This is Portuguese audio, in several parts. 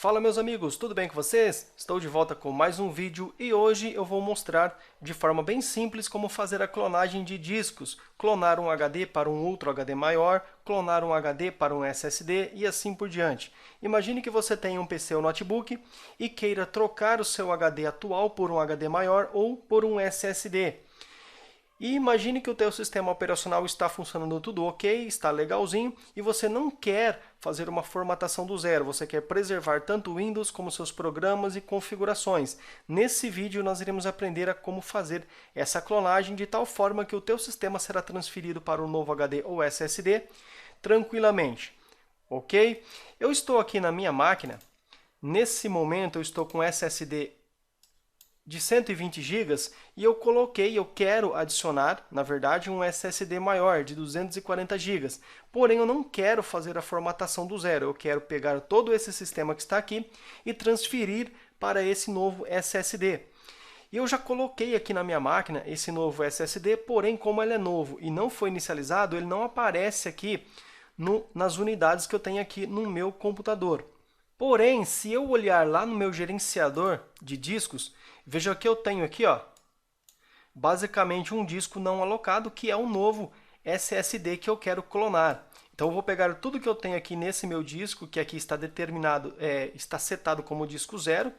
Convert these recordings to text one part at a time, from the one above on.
Fala meus amigos, tudo bem com vocês? Estou de volta com mais um vídeo e hoje eu vou mostrar de forma bem simples como fazer a clonagem de discos, clonar um HD para um outro HD maior, clonar um HD para um SSD e assim por diante. Imagine que você tenha um PC ou notebook e queira trocar o seu HD atual por um HD maior ou por um SSD. E imagine que o teu sistema operacional está funcionando tudo ok, está legalzinho, e você não quer fazer uma formatação do zero, você quer preservar tanto o Windows como seus programas e configurações. Nesse vídeo nós iremos aprender a como fazer essa clonagem de tal forma que o teu sistema será transferido para um novo HD ou SSD tranquilamente, ok? Eu estou aqui na minha máquina, nesse momento eu estou com SSD de 120 GB e eu quero adicionar, na verdade, um SSD maior, de 240 GB. Porém, eu não quero fazer a formatação do zero, eu quero pegar todo esse sistema que está aqui e transferir para esse novo SSD. E eu já coloquei aqui na minha máquina esse novo SSD, porém, como ele é novo e não foi inicializado, ele não aparece aqui nas unidades que eu tenho aqui no meu computador. Porém, se eu olhar lá no meu gerenciador de discos, veja que eu tenho aqui, ó, basicamente um disco não alocado, que é o novo SSD que eu quero clonar. Então eu vou pegar tudo que eu tenho aqui nesse meu disco, que aqui está determinado, está setado como disco 0,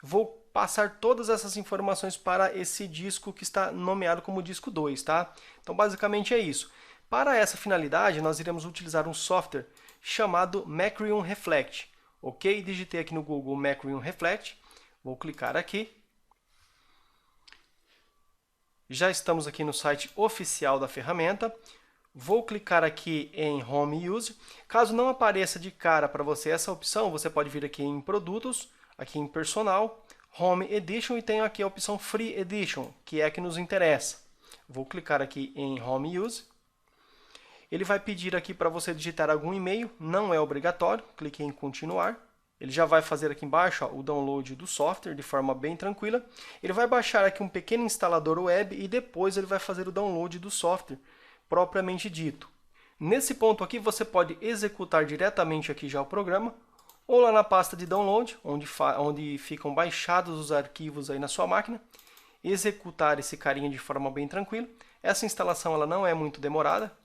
vou passar todas essas informações para esse disco que está nomeado como disco 2, tá? Então basicamente é isso. Para essa finalidade, nós iremos utilizar um software chamado Macrium Reflect. Ok? Digitei aqui no Google Macrium Reflect, vou clicar aqui. Já estamos aqui no site oficial da ferramenta. Vou clicar aqui em Home Use. Caso não apareça de cara para você essa opção, você pode vir aqui em Produtos, aqui em Personal, Home Edition e tem aqui a opção Free Edition, que é a que nos interessa. Vou clicar aqui em Home Use. Ele vai pedir aqui para você digitar algum e-mail, não é obrigatório, clique em continuar. Ele já vai fazer aqui embaixo, ó, o download do software de forma bem tranquila. Ele vai baixar aqui um pequeno instalador web e depois ele vai fazer o download do software propriamente dito. Nesse ponto aqui você pode executar diretamente aqui já o programa, ou lá na pasta de download, onde ficam baixados os arquivos aí na sua máquina, executar esse carinha de forma bem tranquila. Essa instalação ela não é muito demorada.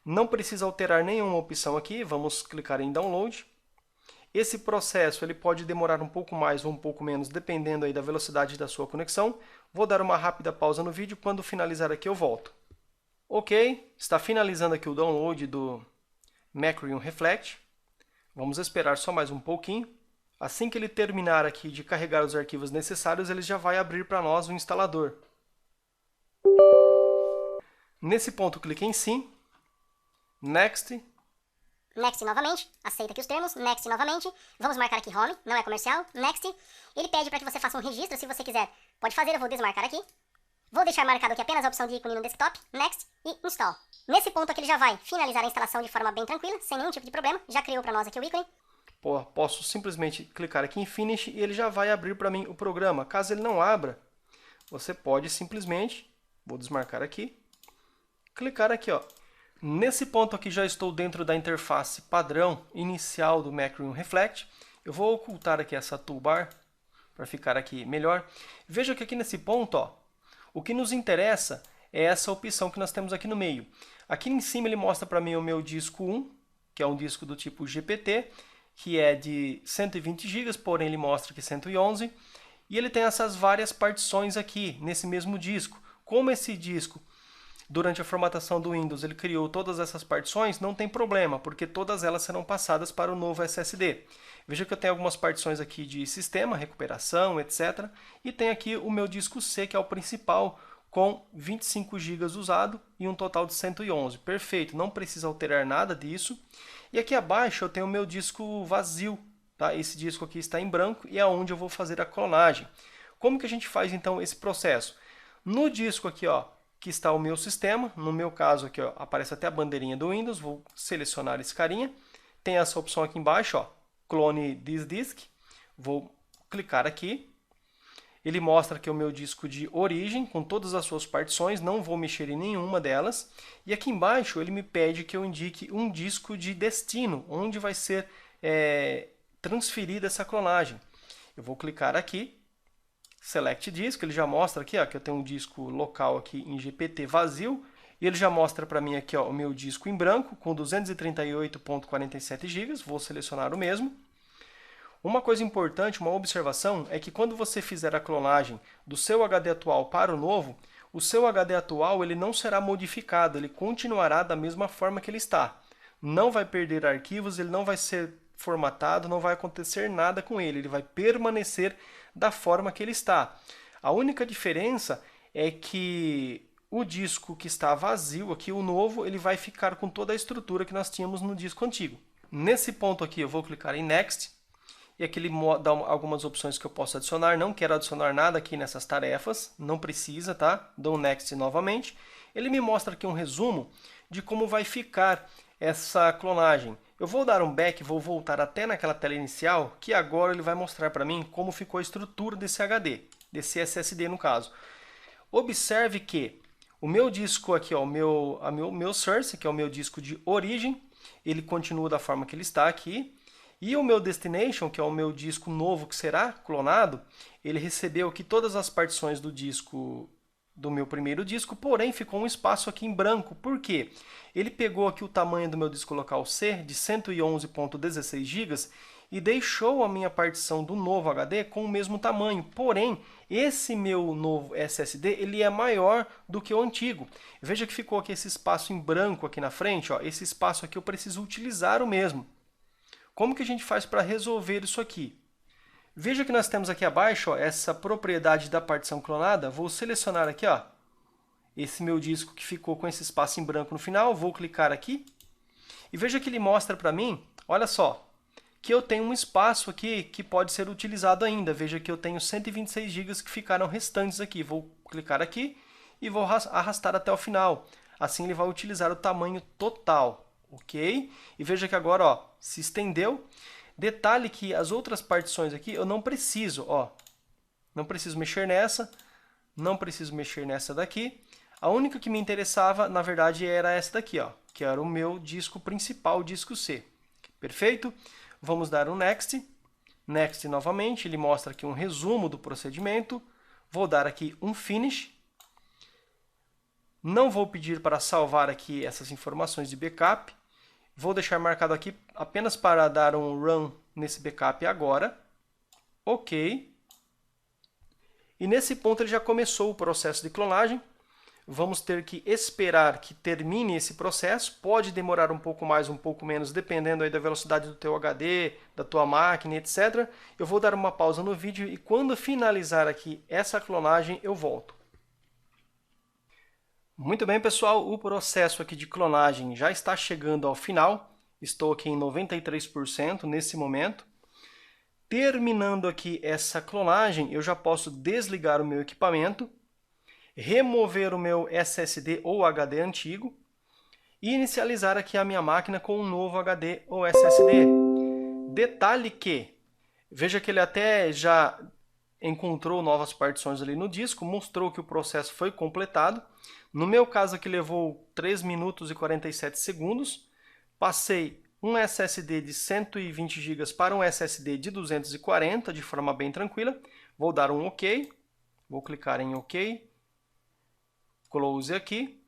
Não precisa alterar nenhuma opção aqui, vamos clicar em Download. Esse processo ele pode demorar um pouco mais ou um pouco menos, dependendo aí da velocidade da sua conexão. Vou dar uma rápida pausa no vídeo, quando finalizar aqui eu volto. Ok, está finalizando aqui o download do Macrium Reflect. Vamos esperar só mais um pouquinho. Assim que ele terminar aqui de carregar os arquivos necessários, ele já vai abrir para nós o instalador. Nesse ponto, clique em Sim. Next. Next novamente, aceita aqui os termos, Next novamente, vamos marcar aqui Home, não é comercial, Next. Ele pede para que você faça um registro, se você quiser, pode fazer, eu vou desmarcar aqui. Vou deixar marcado aqui apenas a opção de ícone no desktop, Next e Install. Nesse ponto aqui ele já vai finalizar a instalação de forma bem tranquila, sem nenhum tipo de problema, já criou para nós aqui o ícone. Posso simplesmente clicar aqui em Finish e ele já vai abrir para mim o programa. Caso ele não abra, você pode simplesmente, vou desmarcar aqui, clicar aqui, ó. Nesse ponto aqui já estou dentro da interface padrão inicial do Macrium Reflect. Eu vou ocultar aqui essa toolbar para ficar aqui melhor. Veja que aqui nesse ponto, ó, o que nos interessa é essa opção que nós temos aqui no meio. Aqui em cima ele mostra para mim o meu disco 1, que é um disco do tipo GPT, que é de 120 GB, porém ele mostra que 111. E ele tem essas várias partições aqui nesse mesmo disco. Como esse disco, durante a formatação do Windows, ele criou todas essas partições, não tem problema, porque todas elas serão passadas para o novo SSD. Veja que eu tenho algumas partições aqui de sistema, recuperação, etc. E tem aqui o meu disco C, que é o principal, com 25 GB usado e um total de 111. Perfeito, não precisa alterar nada disso. E aqui abaixo eu tenho o meu disco vazio, tá? Esse disco aqui está em branco e é onde eu vou fazer a clonagem. Como que a gente faz então esse processo? No disco aqui, ó, que está o meu sistema, no meu caso aqui, ó, aparece até a bandeirinha do Windows, vou selecionar esse carinha, tem essa opção aqui embaixo, ó, Clone this disk, vou clicar aqui, ele mostra aqui o meu disco de origem, com todas as suas partições, não vou mexer em nenhuma delas, e aqui embaixo ele me pede que eu indique um disco de destino, onde vai ser transferir dessa clonagem. Eu vou clicar aqui, Select Disk, ele já mostra aqui ó, que eu tenho um disco local aqui em GPT vazio, e ele já mostra para mim aqui ó, o meu disco em branco com 238.47 GB, vou selecionar o mesmo. Uma coisa importante, uma observação, é que quando você fizer a clonagem do seu HD atual para o novo, o seu HD atual ele não será modificado, ele continuará da mesma forma que ele está. Não vai perder arquivos, ele não vai ser formatado, não vai acontecer nada com ele, ele vai permanecer da forma que ele está. A única diferença é que o disco que está vazio aqui, o novo, ele vai ficar com toda a estrutura que nós tínhamos no disco antigo. Nesse ponto aqui eu vou clicar em Next, e aqui ele dá algumas opções que eu posso adicionar. Não quero adicionar nada aqui nessas tarefas, não precisa, tá? Dou Next novamente. Ele me mostra aqui um resumo de como vai ficar essa clonagem. Eu vou dar um back, vou voltar até naquela tela inicial, que agora ele vai mostrar para mim como ficou a estrutura desse HD, desse SSD no caso. Observe que o meu disco aqui, ó, o meu source, que é o meu disco de origem, ele continua da forma que ele está aqui. E o meu destination, que é o meu disco novo que será clonado, ele recebeu aqui todas as partições do disco, do meu primeiro disco, porém ficou um espaço aqui em branco. Por quê? Ele pegou aqui o tamanho do meu disco local C, de 111.16 GB, e deixou a minha partição do novo HD com o mesmo tamanho. Porém, esse meu novo SSD ele é maior do que o antigo. Veja que ficou aqui esse espaço em branco aqui na frente. Ó. Esse espaço aqui eu preciso utilizar o mesmo. Como que a gente faz para resolver isso aqui? Veja que nós temos aqui abaixo ó, essa propriedade da partição clonada. Vou selecionar aqui ó, esse meu disco que ficou com esse espaço em branco no final. Vou clicar aqui. E veja que ele mostra para mim, olha só, que eu tenho um espaço aqui que pode ser utilizado ainda. Veja que eu tenho 126 GB que ficaram restantes aqui. Vou clicar aqui e vou arrastar até o final. Assim ele vai utilizar o tamanho total. Ok? E veja que agora ó, se estendeu. Detalhe que as outras partições aqui eu não preciso. Ó, não preciso mexer nessa. Não preciso mexer nessa daqui. A única que me interessava, na verdade, era essa daqui, ó, que era o meu disco principal, o disco C. Perfeito? Vamos dar um Next. Next novamente. Ele mostra aqui um resumo do procedimento. Vou dar aqui um Finish. Não vou pedir para salvar aqui essas informações de backup. Vou deixar marcado aqui apenas para dar um Run nesse backup agora. Ok. E nesse ponto ele já começou o processo de clonagem. Vamos ter que esperar que termine esse processo. Pode demorar um pouco mais, um pouco menos, dependendo aí da velocidade do teu HD, da tua máquina, etc. Eu vou dar uma pausa no vídeo e quando finalizar aqui essa clonagem, eu volto. Muito bem, pessoal, o processo aqui de clonagem já está chegando ao final. Estou aqui em 93% nesse momento. Terminando aqui essa clonagem, eu já posso desligar o meu equipamento, remover o meu SSD ou HD antigo e inicializar aqui a minha máquina com um novo HD ou SSD. Detalhe que, veja que ele até já encontrou novas partições ali no disco, mostrou que o processo foi completado. No meu caso aqui levou 3 minutos e 47 segundos. Passei um SSD de 120 GB para um SSD de 240 de forma bem tranquila. Vou dar um OK. Vou clicar em OK. Close aqui.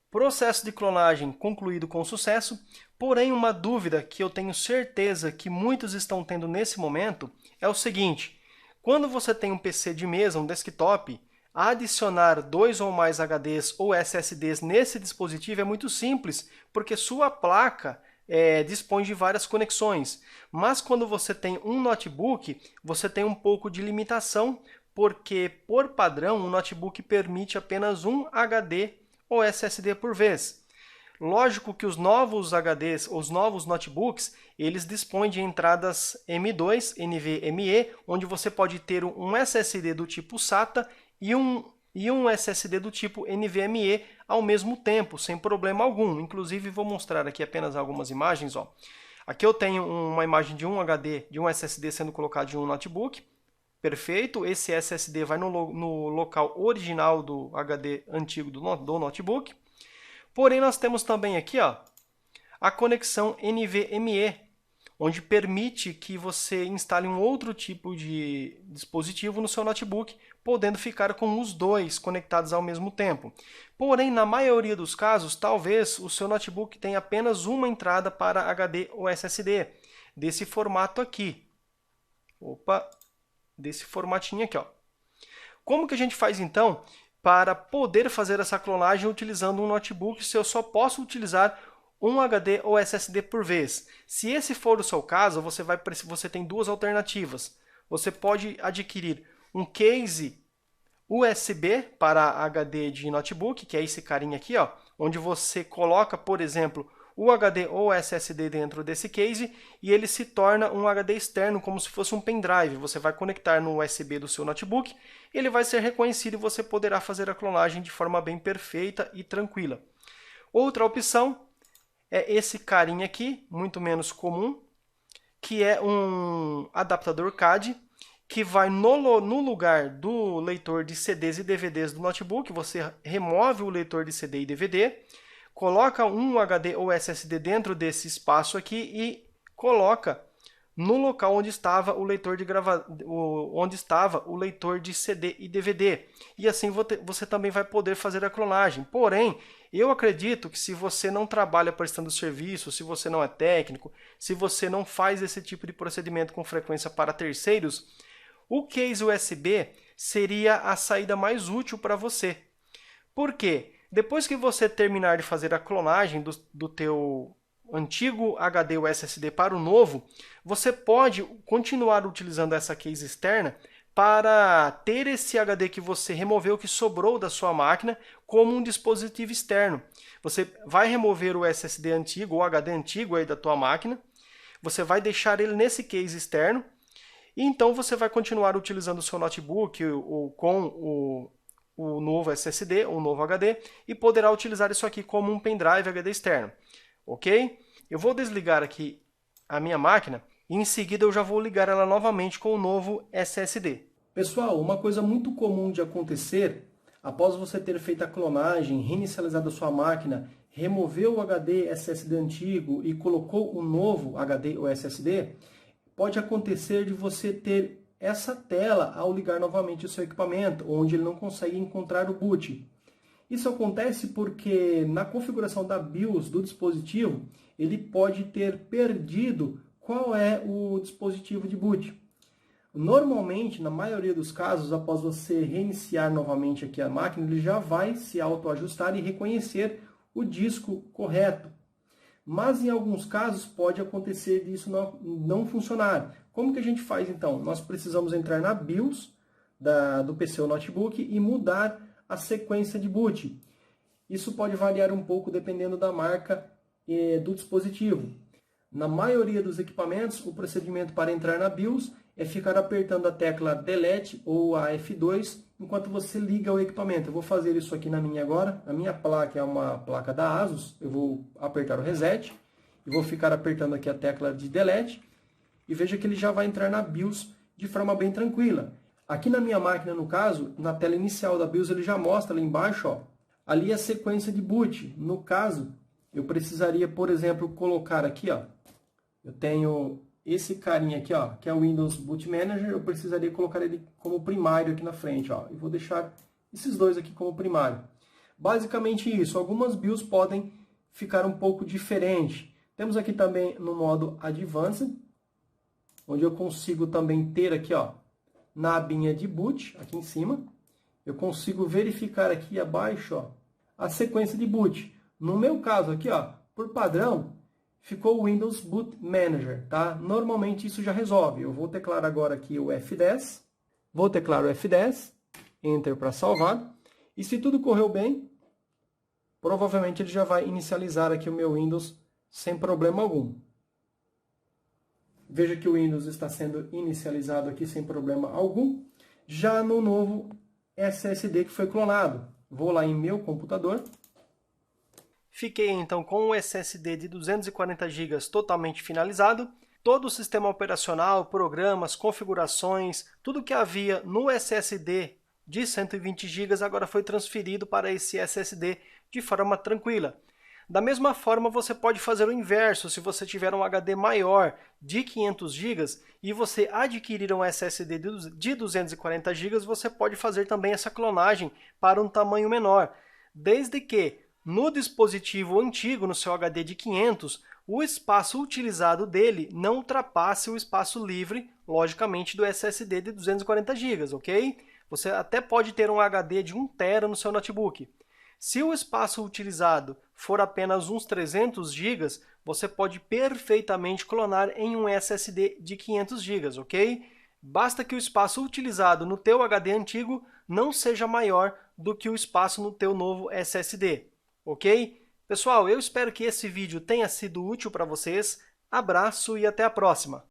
Processo de clonagem concluído com sucesso. Porém, uma dúvida que eu tenho certeza que muitos estão tendo nesse momento é o seguinte. Quando você tem um PC de mesa, um desktop, adicionar 2 ou mais HDs ou SSDs nesse dispositivo é muito simples, porque sua placa dispõe de várias conexões. Mas quando você tem um notebook, você tem um pouco de limitação, porque por padrão um notebook permite apenas um HD ou SSD por vez. Lógico que os novos HDs, os novos notebooks, eles dispõem de entradas M2, NVMe, onde você pode ter um SSD do tipo SATA e um SSD do tipo NVMe ao mesmo tempo, sem problema algum. Inclusive, vou mostrar aqui apenas algumas imagens. Ó. Aqui eu tenho uma imagem de um HD, de um SSD sendo colocado em um notebook. Perfeito, esse SSD vai no local original do HD antigo do notebook. Porém, nós temos também aqui ó, a conexão NVMe, onde permite que você instale um outro tipo de dispositivo no seu notebook, podendo ficar com os dois conectados ao mesmo tempo. Porém, na maioria dos casos, talvez o seu notebook tenha apenas uma entrada para HD ou SSD, desse formato aqui. Desse formatinho aqui, ó. Como que a gente faz então para poder fazer essa clonagem utilizando um notebook se eu só posso utilizar um HD ou SSD por vez? Se esse for o seu caso, você tem duas alternativas. Você pode adquirir um case USB para HD de notebook, que é esse carinha aqui, ó, onde você coloca, por exemplo, o HD ou SSD dentro desse case e ele se torna um HD externo, como se fosse um pendrive. Você vai conectar no USB do seu notebook, ele vai ser reconhecido e você poderá fazer a clonagem de forma bem perfeita e tranquila. Outra opção é esse carinha aqui, muito menos comum, que é um adaptador CAD, que vai no lugar do leitor de CDs e DVDs do notebook. Você remove o leitor de CD e DVD, coloca um HD ou SSD dentro desse espaço aqui e coloca no local onde estava o leitor de CD e DVD. E assim você também vai poder fazer a clonagem. Porém, eu acredito que se você não trabalha prestando serviço, se você não é técnico, se você não faz esse tipo de procedimento com frequência para terceiros, o case USB seria a saída mais útil para você. Por quê? Depois que você terminar de fazer a clonagem do teu antigo HD ou SSD para o novo, você pode continuar utilizando essa case externa para ter esse HD que você removeu, que sobrou da sua máquina, como um dispositivo externo. Você vai remover o SSD antigo ou HD antigo aí da tua máquina, você vai deixar ele nesse case externo, e então você vai continuar utilizando o seu notebook com o novo SSD, o novo HD, e poderá utilizar isso aqui como um pendrive HD externo. Ok? Eu vou desligar aqui a minha máquina e em seguida eu já vou ligar ela novamente com o novo SSD. Pessoal, uma coisa muito comum de acontecer, após você ter feito a clonagem, reinicializado a sua máquina, removeu o HD SSD antigo e colocou o novo HD ou SSD, pode acontecer de você ter essa tela ao ligar novamente o seu equipamento, onde ele não consegue encontrar o boot. Isso acontece porque na configuração da BIOS do dispositivo, ele pode ter perdido qual é o dispositivo de boot. Normalmente, na maioria dos casos, após você reiniciar novamente aqui a máquina, ele já vai se autoajustar e reconhecer o disco correto. Mas em alguns casos pode acontecer disso não funcionar. Como que a gente faz então? Nós precisamos entrar na BIOS do PC ou notebook e mudar a sequência de boot. Isso pode variar um pouco dependendo da marca do dispositivo. Na maioria dos equipamentos, o procedimento para entrar na BIOS é ficar apertando a tecla Delete ou a F2 enquanto você liga o equipamento. Eu vou fazer isso aqui na minha agora. A minha placa é uma placa da ASUS. Eu vou apertar o Reset e vou ficar apertando aqui a tecla de Delete. E veja que ele já vai entrar na BIOS de forma bem tranquila. Aqui na minha máquina, no caso, na tela inicial da BIOS, ele já mostra ali embaixo, ó, ali a sequência de boot. No caso, eu precisaria, por exemplo, colocar aqui, ó, eu tenho esse carinha aqui, ó, que é o Windows Boot Manager, eu precisaria colocar ele como primário aqui na frente, ó, e vou deixar esses dois aqui como primário. Basicamente isso, algumas BIOS podem ficar um pouco diferente. Temos aqui também no modo Advanced, onde eu consigo também ter aqui, ó, na abinha de boot, aqui em cima, eu consigo verificar aqui abaixo, ó, a sequência de boot. No meu caso aqui, ó, por padrão, ficou o Windows Boot Manager, tá? Normalmente isso já resolve. Eu vou teclar agora aqui o F10, vou teclar o F10, Enter para salvar, e se tudo correu bem, provavelmente ele já vai inicializar aqui o meu Windows sem problema algum. Veja que o Windows está sendo inicializado aqui sem problema algum. Já no novo SSD que foi clonado. Vou lá em meu computador. Fiquei então com um SSD de 240 GB totalmente finalizado. Todo o sistema operacional, programas, configurações, tudo que havia no SSD de 120 GB agora foi transferido para esse SSD de forma tranquila. Da mesma forma, você pode fazer o inverso. Se você tiver um HD maior de 500 GB e você adquirir um SSD de 240 GB, você pode fazer também essa clonagem para um tamanho menor, desde que no dispositivo antigo, no seu HD de 500, o espaço utilizado dele não ultrapasse o espaço livre, logicamente, do SSD de 240 GB, ok? Você até pode ter um HD de 1 TB no seu notebook. Se o espaço utilizado for apenas uns 300 GB, você pode perfeitamente clonar em um SSD de 500 GB, ok? Basta que o espaço utilizado no teu HD antigo não seja maior do que o espaço no teu novo SSD, ok? Pessoal, eu espero que esse vídeo tenha sido útil para vocês. Abraço e até a próxima!